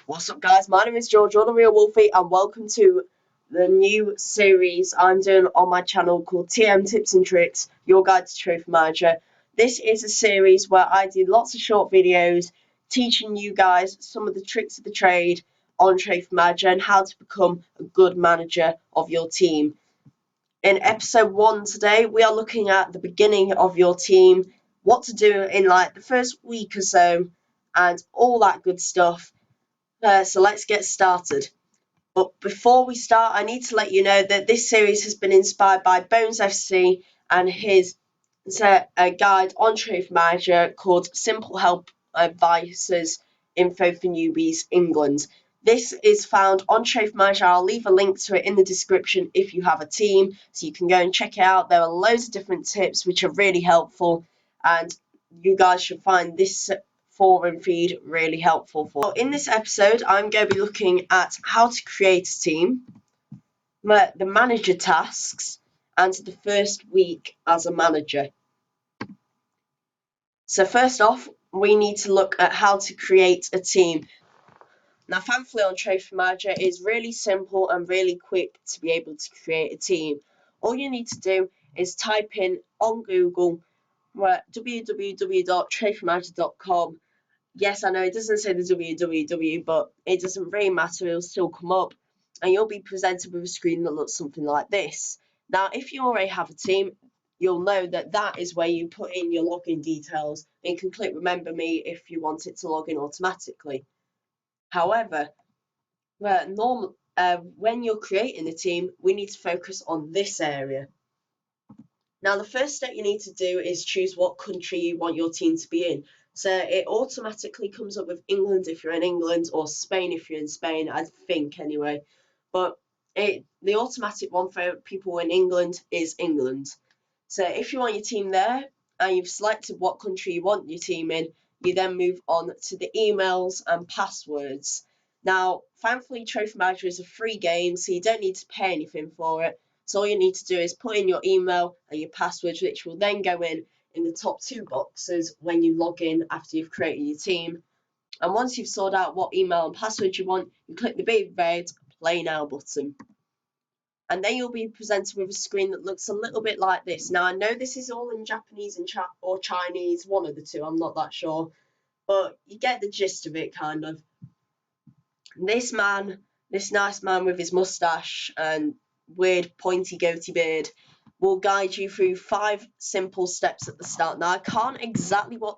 What's up, guys? My name is George, you're the Real Wolfie, and welcome to the new series I'm doing on my channel called TM Tips and Tricks, Your Guide to Trophy Manager. This is a series where I do lots of short videos teaching you guys some of the tricks of the trade on Trophy Manager and how to become a good manager of your team. In episode 1 today, we are looking at the beginning of your team, what to do in like the first week or so, and all that good stuff. So let's get started. But before we start, I need to let you know that this series has been inspired by Bones FC and his a guide on Trophy Manager called Simple Help Advices Info for Newbies England. This is found on Trophy Manager. I'll leave a link to it in the description if you have a team, so you can go and check it out. There are loads of different tips which are really helpful, and you guys should find this forum feed really helpful for. In this episode, I'm going to be looking at how to create a team, the manager tasks, and the first week as a manager. So first off, we need to look at how to create a team. Now, thankfully on Trophy Manager, it is really simple and really quick to be able to create a team. All you need to do is type in on Google www.trophymanager.com. Yes, I know it doesn't say the www, but it doesn't really matter, it'll still come up, and you'll be presented with a screen that looks something like this. Now, if you already have a team, you'll know that that is where you put in your login details, and you can click Remember Me if you want it to log in automatically. However, when you're creating a team, we need to focus on this area. Now, the first step you need to do is choose what country you want your team to be in. So it automatically comes up with England if you're in England, or Spain if you're in Spain, I think anyway. But the automatic one for people in England is England. So if you want your team there and you've selected what country you want your team in, you then move on to the emails and passwords. Now, thankfully, Trophy Manager is a free game, so you don't need to pay anything for it. So all you need to do is put in your email and your passwords, which will then go in the top 2 boxes when you log in after you've created your team. And once you've sorted out what email and password you want, you click the big red Play Now button. And then you'll be presented with a screen that looks a little bit like this. Now, I know this is all in Japanese and or Chinese, one of the two, I'm not that sure. But you get the gist of it, kind of. This nice man with his moustache and weird pointy goatee beard, will guide you through 5 simple steps at the start. Now, I can't exactly what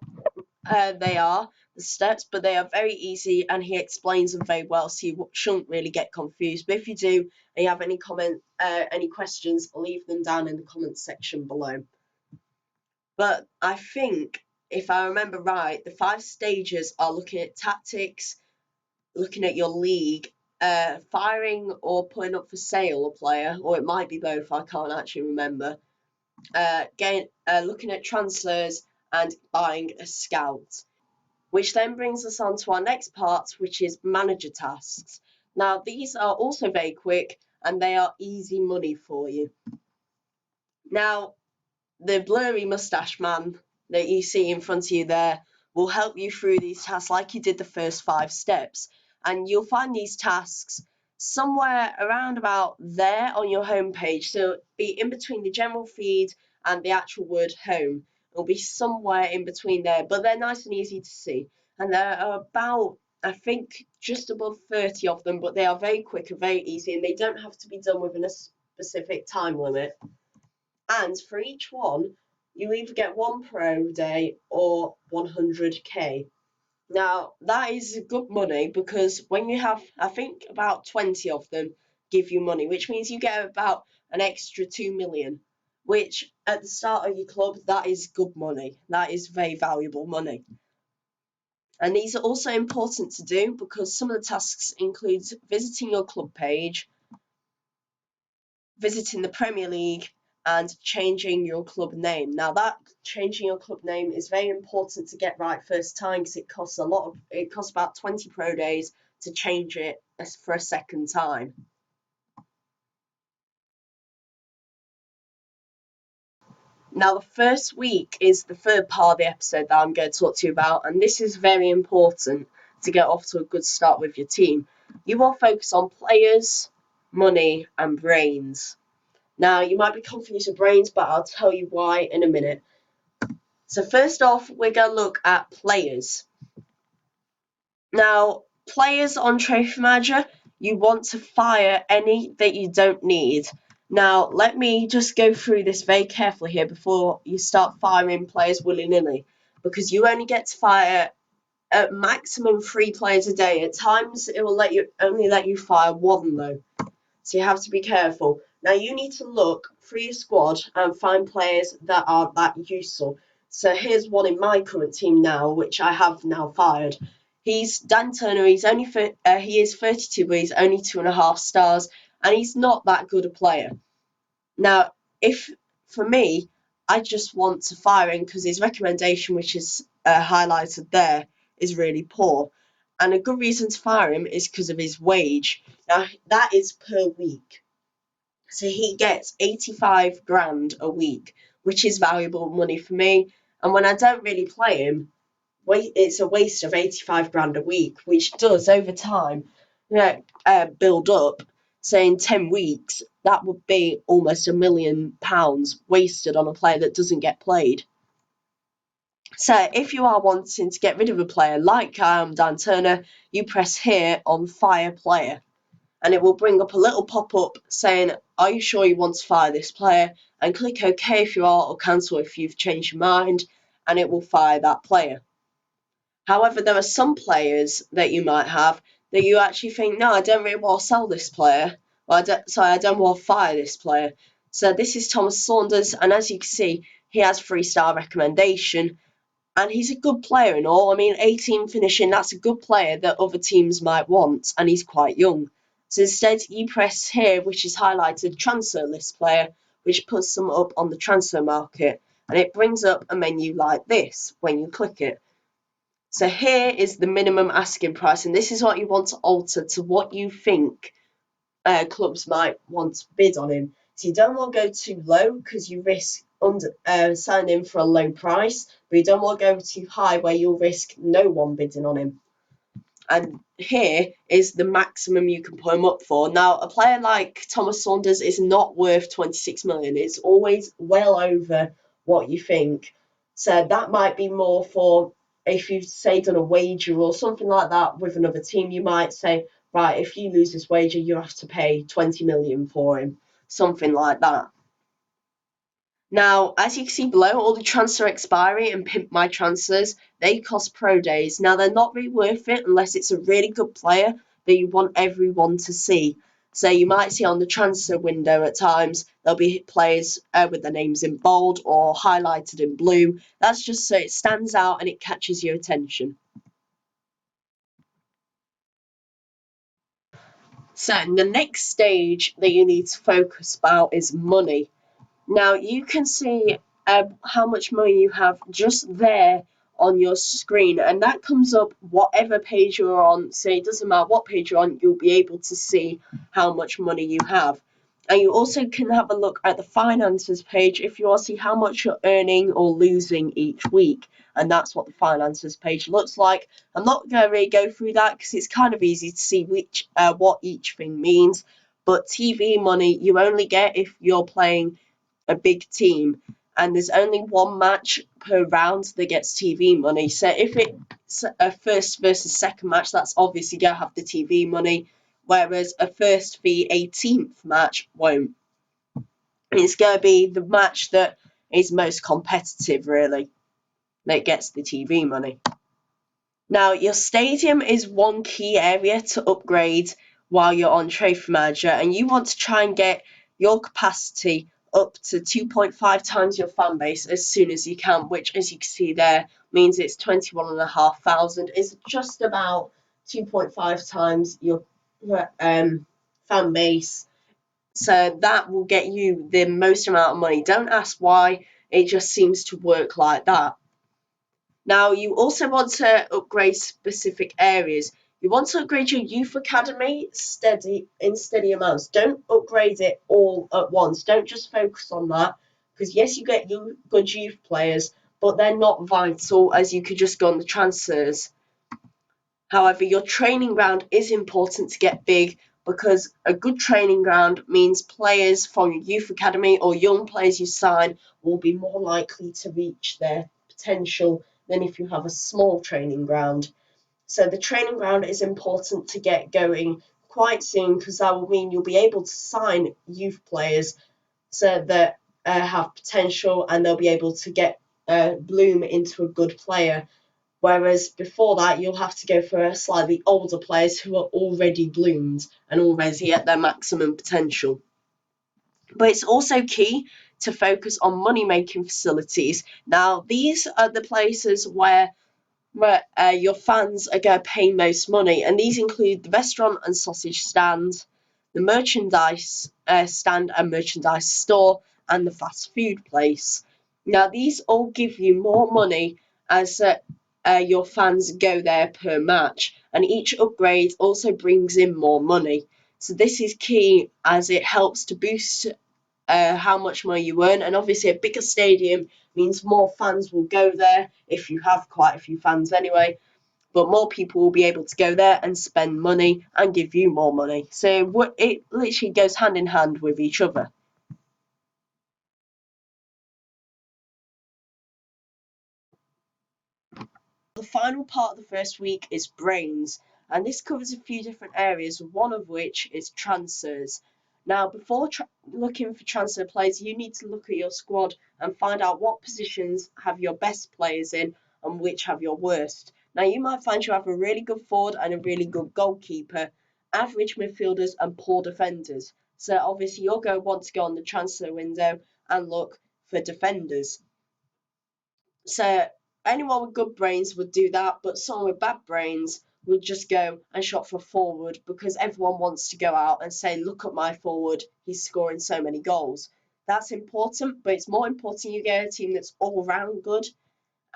they are, the steps, but they are very easy and he explains them very well, so you shouldn't really get confused. But if you do and you have any questions, leave them down in the comments section below. But I think, if I remember right, the 5 stages are looking at tactics, looking at your league, firing or putting up for sale a player, or it might be both, I can't actually remember, looking at transfers and buying a scout. Which then brings us on to our next part, which is manager tasks. Now, these are also very quick and they are easy money for you. Now, the blurry mustache man that you see in front of you there will help you through these tasks like you did the first 5 steps. And you'll find these tasks somewhere around about there on your homepage. So it'll be in between the general feed and the actual word home. It'll be somewhere in between there, but they're nice and easy to see. And there are about, I think, just above 30 of them, but they are very quick and very easy, and they don't have to be done within a specific time limit. And for each one, you either get 1 pro day or 100k. Now, that is good money, because when you have, I think, about 20 of them give you money, which means you get about an extra 2 million, which at the start of your club, that is good money. That is very valuable money. And these are also important to do because some of the tasks include visiting your club page, visiting the Premier League, and changing your club name. Now, that changing your club name is very important to get right first time, because it costs about 20 pro days to change it for a second time. Now, the first week is the third part of the episode that I'm going to talk to you about, and this is very important. to get off to a good start with your team. You want to focus on players, money, and brains. Now, you might be confused with brains, but I'll tell you why in a minute. So first off, we're going to look at players. Now, players on Trophy Manager, you want to fire any that you don't need. Now, let me just go through this very carefully here before you start firing players willy-nilly, because you only get to fire at maximum 3 players a day. At times, it will only let you fire 1 though, so you have to be careful. Now, you need to look through your squad and find players that are that useful. So here's one in my current team now, which I have now fired. He's Dan Turner. He is 32, but he's only 2.5 stars, and he's not that good a player. Now, if for me, I just want to fire him because his recommendation, which is highlighted there, is really poor. And a good reason to fire him is because of his wage. Now, that is per week. So he gets 85 grand a week, which is valuable money for me. And when I don't really play him, it's a waste of 85 grand a week, which does over time build up. So in 10 weeks, that would be almost £1 million wasted on a player that doesn't get played. So if you are wanting to get rid of a player like Dan Turner, you press here on Fire Player, and it will bring up a little pop-up saying, are you sure you want to fire this player? And click OK if you are, or cancel if you've changed your mind, and it will fire that player. However, there are some players that you might have that you actually think, no, I don't really want to sell this player. I don't want to fire this player. So this is Thomas Saunders, and as you can see, he has 3-star recommendation, and he's a good player and all. I mean, 18 finishing, that's a good player that other teams might want, and he's quite young. So instead, you press here, which is highlighted transfer list player, which puts them up on the transfer market, and it brings up a menu like this when you click it. So here is the minimum asking price, and this is what you want to alter to what you think clubs might want to bid on him. So you don't want to go too low because you risk signing for a low price, but you don't want to go too high where you'll risk no one bidding on him. And here is the maximum you can put him up for. Now, a player like Thomas Saunders is not worth 26 million. It's always well over what you think. So that might be more for if you've, say, done a wager or something like that with another team. You might say, right, if you lose this wager, you have to pay 20 million for him, something like that. Now, as you can see below, all the transfer expiry and pimp my transfers, they cost pro days. Now, they're not really worth it unless it's a really good player that you want everyone to see. So you might see on the transfer window at times, there'll be players with their names in bold or highlighted in blue. That's just so it stands out and it catches your attention. So the next stage that you need to focus about is money. Now you can see how much money you have just there on your screen, and that comes up whatever page you're on. So it doesn't matter what page you're on, you'll be able to see how much money you have. And you also can have a look at the finances page if you want to see how much you're earning or losing each week. And that's what the finances page looks like. I'm not going to really go through that because it's kind of easy to see what each thing means. But TV money you only get if you're playing a big team, and there's only 1 match per round that gets TV money. So if it's a first versus second match, that's obviously going to have the TV money, whereas a first v 18th match won't. It's going to be the match that is most competitive, really, that gets the TV money. Now, your stadium is one key area to upgrade while you're on Trophy Manager, and you want to try and get your capacity up to 2.5 times your fan base as soon as you can, which, as you can see there, means it's 21,500. It's just about 2.5 times your fan base. So that will get you the most amount of money. Don't ask why, it just seems to work like that. Now, you also want to upgrade specific areas. You want to upgrade your youth academy in steady amounts. Don't upgrade it all at once. Don't just focus on that, because yes, you get good youth players, but they're not vital, as you could just go on the transfers. However, your training ground is important to get big, because a good training ground means players from your youth academy or young players you sign will be more likely to reach their potential than if you have a small training ground. So the training ground is important to get going quite soon, because that will mean you'll be able to sign youth players so that have potential, and they'll be able to get bloom into a good player. Whereas before that, you'll have to go for slightly older players who are already bloomed and already at their maximum potential. But it's also key to focus on money making facilities. Now, these are the places where your fans are going to pay most money, and these include the restaurant and sausage stand, the merchandise stand and merchandise store, and the fast food place. Now, these all give you more money as your fans go there per match, and each upgrade also brings in more money. So this is key, as it helps to boost how much money you earn, and obviously a bigger stadium means more fans will go there, if you have quite a few fans anyway, but more people will be able to go there and spend money and give you more money. So it literally goes hand in hand with each other. The final part of the first week is brains, and this covers a few different areas, one of which is transfers. Now, before looking for transfer players, you need to look at your squad and find out what positions have your best players in and which have your worst. Now, you might find you have a really good forward and a really good goalkeeper, average midfielders, and poor defenders. So obviously, you're going to want to go on the transfer window and look for defenders. So anyone with good brains would do that, but someone with bad brains would just go and shop for forward, because everyone wants to go out and say, look at my forward, he's scoring so many goals. That's important, but it's more important you get a team that's all round good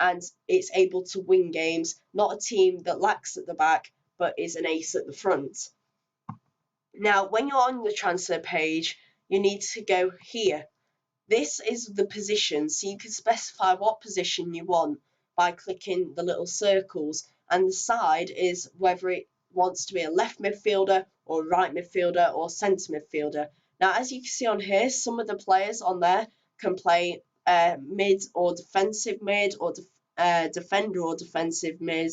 and it's able to win games, not a team that lacks at the back but is an ace at the front. Now, when you're on the transfer page, you need to go here. This is the position, so you can specify what position you want by clicking the little circles, and the side is whether it wants to be a left midfielder or right midfielder or centre midfielder. Now, as you can see on here, some of the players on there can play mid or defensive mid, or defender or defensive mid,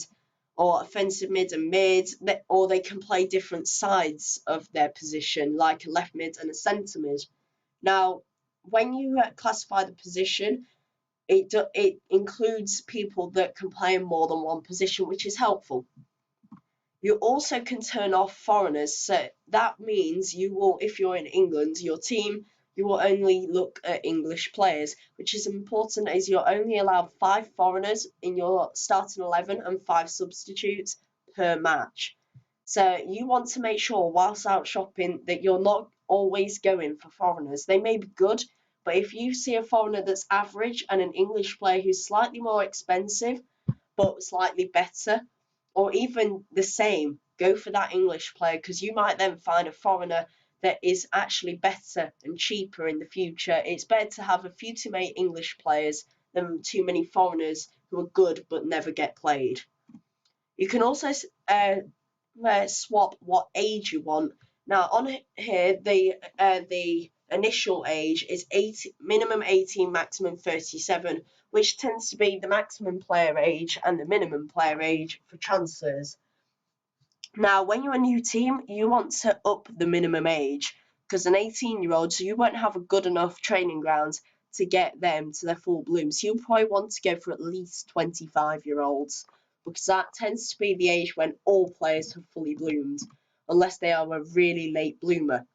or offensive mid and mid, or they can play different sides of their position, like a left mid and a centre mid. Now, when you classify the position, it includes people that can play in more than one position, which is helpful. You also can turn off foreigners, so that means you will, if you're in England, your team, you will only look at English players, which is important, as you're only allowed 5 foreigners in your starting 11 and 5 substitutes per match. So you want to make sure, whilst out shopping, that you're not always going for foreigners. They may be good, but if you see a foreigner that's average and an English player who's slightly more expensive but slightly better, or even the same, go for that English player, because you might then find a foreigner that is actually better and cheaper in the future. It's better to have a few too many English players than too many foreigners who are good but never get played. You can also swap what age you want. Now on here, the initial age is minimum 18, maximum 37, which tends to be the maximum player age and the minimum player age for transfers. Now, when you're a new team, you want to up the minimum age, because an 18-year-old, so you won't have a good enough training grounds to get them to their full bloom. So you'll probably want to go for at least 25-year-olds, because that tends to be the age when all players have fully bloomed, unless they are a really late bloomer.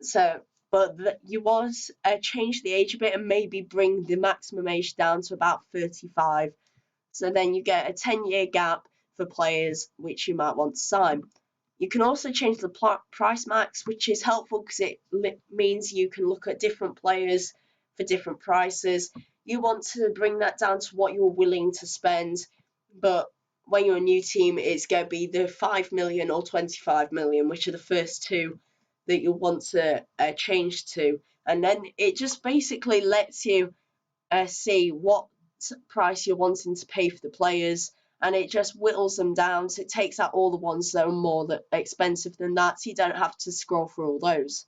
So, but you want to change the age a bit and maybe bring the maximum age down to about 35. So then you get a 10-year gap for players which you might want to sign. You can also change the price max, which is helpful because it means you can look at different players for different prices. You want to bring that down to what you're willing to spend, but when you're a new team, it's going to be the 5 million or 25 million, which are the first two that you'll want to change to. And then it just basically lets you see what price you're wanting to pay for the players and it just whittles them down. So it takes out all the ones that are more expensive than that, so you don't have to scroll through all those.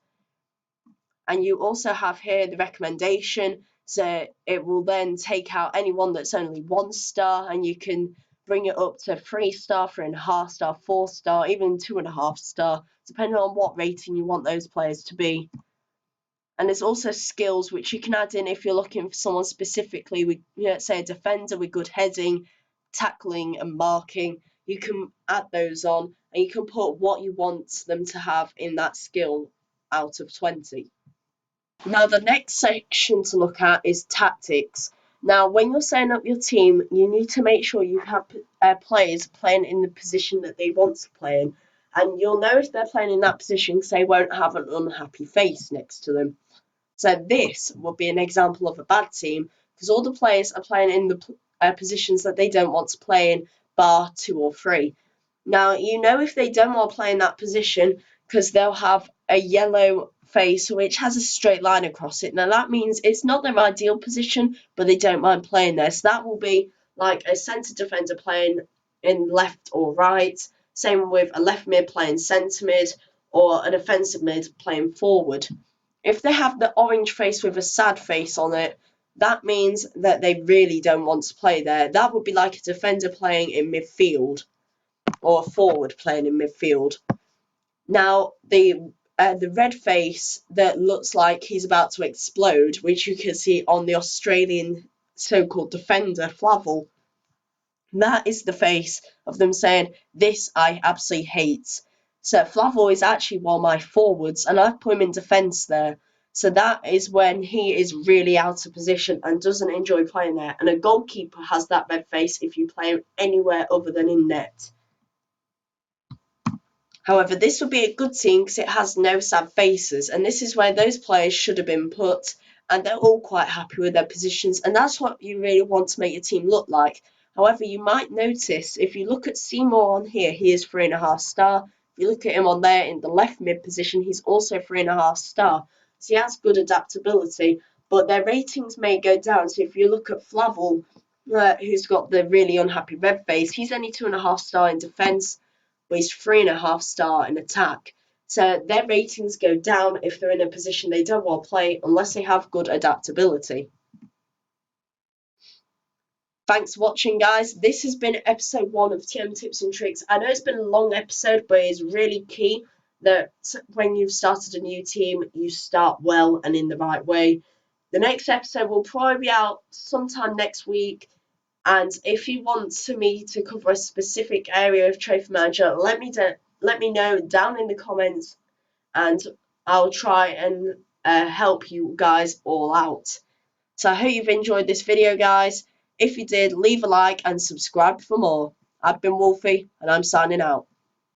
And you also have here the recommendation, so it will then take out anyone that's only 1 star, and you can bring it up to 3 star, 3.5 star, 4 star, even 2.5 star, depending on what rating you want those players to be. And there's also skills which you can add in if you're looking for someone specifically with, say, a defender with good heading, tackling and marking. You can add those on, and you can put what you want them to have in that skill out of 20. Now, the next section to look at is tactics. Now, when you're setting up your team, you need to make sure you have players playing in the position that they want to play in. And you'll know if they're playing in that position because they won't have an unhappy face next to them. So this would be an example of a bad team, because all the players are playing in the positions that they don't want to play in, bar 2 or 3. Now, you know if they don't want to play in that position because they'll have a yellow face which has a straight line across it. Now, that means it's not their ideal position, but they don't mind playing there. So that will be like a centre defender playing in left or right. Same with a left mid playing centre mid, or a defensive mid playing forward. If they have the orange face with a sad face on it, that means that they really don't want to play there. That would be like a defender playing in midfield, or a forward playing in midfield. Now, the red face that looks like he's about to explode, which you can see on the Australian so-called defender, Flavel, that is the face of them saying, "This I absolutely hate." So Flavel is actually one of my forwards, and I've put him in defence there. So that is when he is really out of position and doesn't enjoy playing there. And a goalkeeper has that red face if you play him anywhere other than in net. However, this would be a good team because it has no sad faces, and this is where those players should have been put, and they're all quite happy with their positions, and that's what you really want to make your team look like. However, you might notice if you look at Seymour on here, he is 3.5 star. If you look at him on there in the left mid position, he's also 3.5 star. So he has good adaptability, but their ratings may go down. So if you look at Flavel, who's got the really unhappy red face, he's only 2.5 star in defence, but he's 3.5 star in attack. So their ratings go down if they're in a position they don't want to play unless they have good adaptability. Thanks for watching, guys. This has been episode 1 of TM Tips and Tricks. I know it's been a long episode, but it's really key that when you've started a new team, you start well and in the right way. The next episode will probably be out sometime next week. And if you want me to cover a specific area of Trophy Manager, let me know down in the comments, and I'll try and help you guys all out. So I hope you've enjoyed this video, guys. If you did, leave a like and subscribe for more. I've been Wolfie, and I'm signing out.